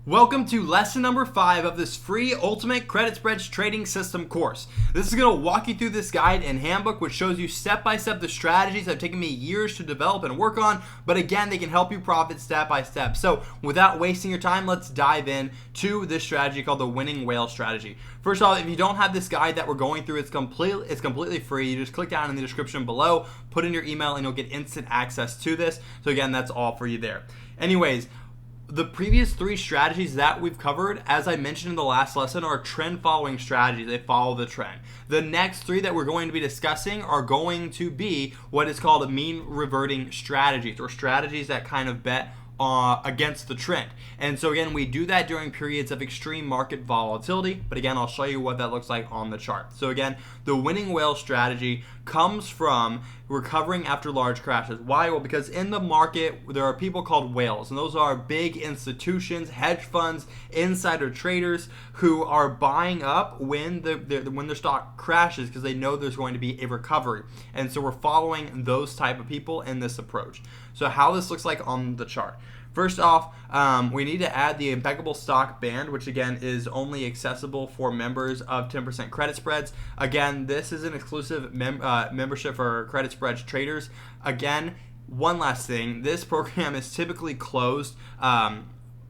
Welcome to lesson number 5 of this free Ultimate Credit Spreads Trading System course. This is going to walk you through this guide and handbook which shows you step by step the strategies that have taken me years to develop and work on, but again, they can help you profit step by step. So without wasting your time, let's dive in to this strategy called the Winning Whale strategy. First off, if you don't have this guide that we're going through, it's completely free. You just click down in the description below, put in your email, and you'll get instant access to this. So again, that's all for you there. Anyways, the previous 3 strategies that we've covered, as I mentioned in the last lesson, are trend following strategies. They follow the trend. The next 3 that we're going to be discussing are going to be what is called mean reverting strategies, or strategies that kind of bet against the trend. And so again, we do that during periods of extreme market volatility, but again, I'll show you what that looks like on the chart. So again, the winning whale strategy comes from recovering after large crashes. Why? Well, because in the market, there are people called whales, and those are big institutions, hedge funds, insider traders who are buying up when their stock crashes because they know there's going to be a recovery. And so we're following those type of people in this approach. So how this looks like on the chart. First off, we need to add the impeccable stock band, which again is only accessible for members of 10% credit spreads. Again, this is an exclusive membership for credit spreads traders. Again, one last thing, this program is typically closed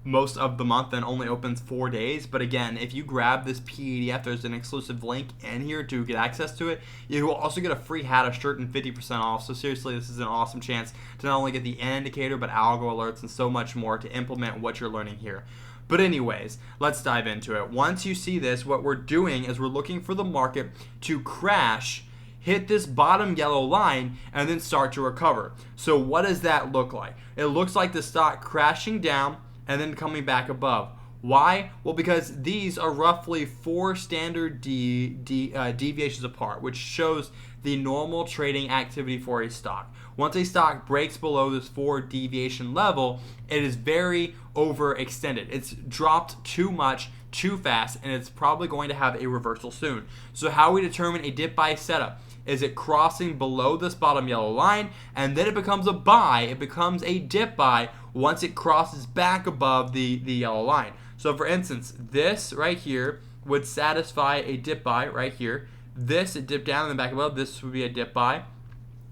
most of the month and only opens 4 days. But again, if you grab this PDF, there's an exclusive link in here to get access to it. You will also get a free hat, a shirt, and 50% off. So seriously, this is an awesome chance to not only get the indicator, but algo alerts and so much more to implement what you're learning here. But anyways, let's dive into it. Once you see this, what we're doing is we're looking for the market to crash, hit this bottom yellow line, and then start to recover. So what does that look like? It looks like the stock crashing down and then coming back above. Why? Well, because these are roughly 4 standard deviations apart, which shows the normal trading activity for a stock. Once a stock breaks below this 4 deviation level, it is very overextended. It's dropped too much, too fast, and it's probably going to have a reversal soon. So how we determine a dip buy setup? Is it crossing below this bottom yellow line, and then it becomes a buy, it becomes a dip buy once it crosses back above the yellow line. So for instance, this right here would satisfy a dip buy right here. This, it dipped down and then back above, this would be a dip buy.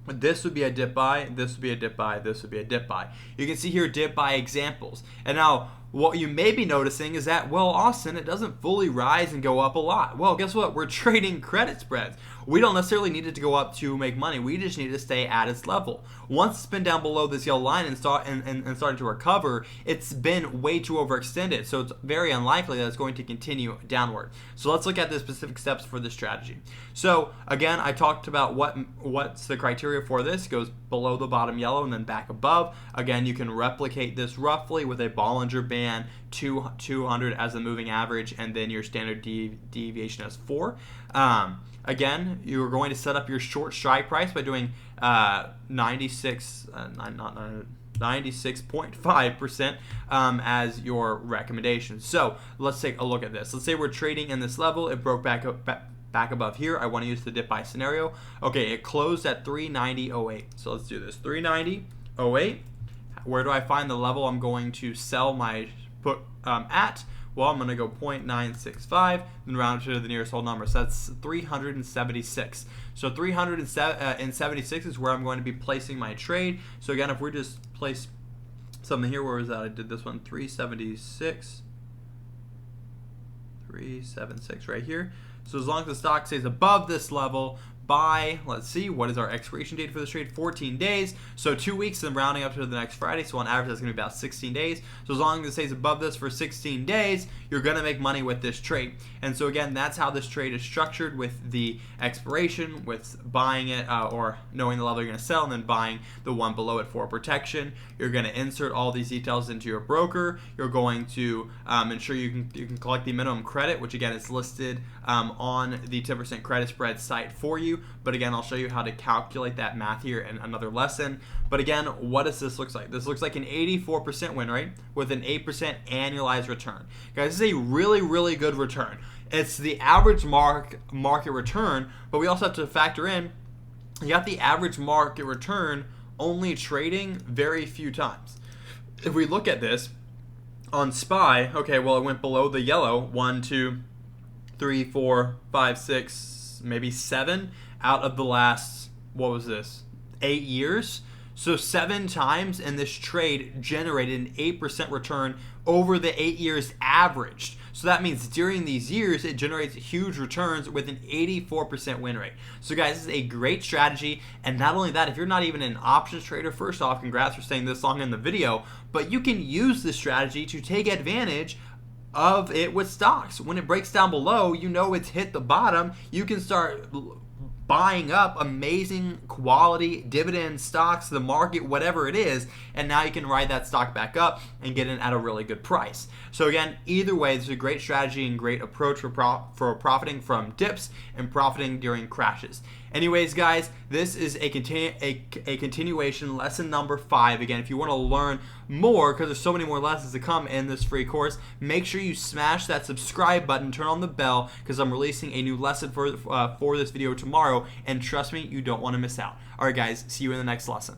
This would be a dip buy, this would be a dip buy, this would be a dip buy. You can see here dip buy examples. And now, what you may be noticing is that, well, Austin, it doesn't fully rise and go up a lot. Well, guess what? We're trading credit spreads. We don't necessarily need it to go up to make money. We just need to stay at its level. Once it's been down below this yellow line and started to recover, it's been way too overextended. So it's very unlikely that it's going to continue downward. So let's look at the specific steps for this strategy. So again, I talked about what's the criteria for this. It goes below the bottom yellow and then back above. Again, you can replicate this roughly with a Bollinger Band 200 as the moving average, and then your standard deviation as 4. Again, you're going to set up your short strike price by doing 96.5% as your recommendation. So let's take a look at this. Let's say we're trading in this level. It broke back above here. I want to use the dip buy scenario. Okay, it closed at 390.08. So let's do this. 390.08. Where do I find the level I'm going to sell my put at? Well, I'm going to go 0.965 and round it to the nearest whole number. So that's 376. So 376 is where I'm going to be placing my trade. So again, if we just place something here, where was that? I did this one, 376 right here. So as long as the stock stays above this level, by, let's see, what is our expiration date for this trade? 14 days. So 2 weeks and rounding up to the next Friday. So on average, that's going to be about 16 days. So as long as it stays above this for 16 days, you're going to make money with this trade. And so again, that's how this trade is structured, with the expiration, with buying it or knowing the level you're going to sell, and then buying the one below it for protection. You're going to insert all these details into your broker. You're going to ensure you can collect the minimum credit, which again is listed on the 10% credit spread site for you. But again, I'll show you how to calculate that math here in another lesson. But again, what does this look like? This looks like an 84% win rate with an 8% annualized return. Guys, this is a really, really good return. It's the average market return, but we also have to factor in, you got the average market return only trading very few times. If we look at this, On SPY, okay, well, it went below the yellow. 1, 2, 3, 4, 5, 6, maybe 7 out of the last, what was this, 8 years. So 7 times, and this trade generated an 8% return over the 8 years averaged. So that means during these years, it generates huge returns with an 84% win rate. So guys, this is a great strategy. And not only that, if you're not even an options trader, first off, congrats for staying this long in the video, but you can use this strategy to take advantage of it with stocks. When it breaks down below, you know it's hit the bottom. You can start buying up amazing quality dividend stocks, the market, whatever it is, and now you can ride that stock back up and get in at a really good price. So again, either way, this is a great strategy and great approach for profiting from dips and profiting during crashes. Anyways, guys, this is a continuation, lesson number 5. Again, if you want to learn more, because there's so many more lessons to come in this free course, make sure you smash that subscribe button, turn on the bell, because I'm releasing a new lesson for this video tomorrow, and trust me, you don't want to miss out. All right, guys, see you in the next lesson.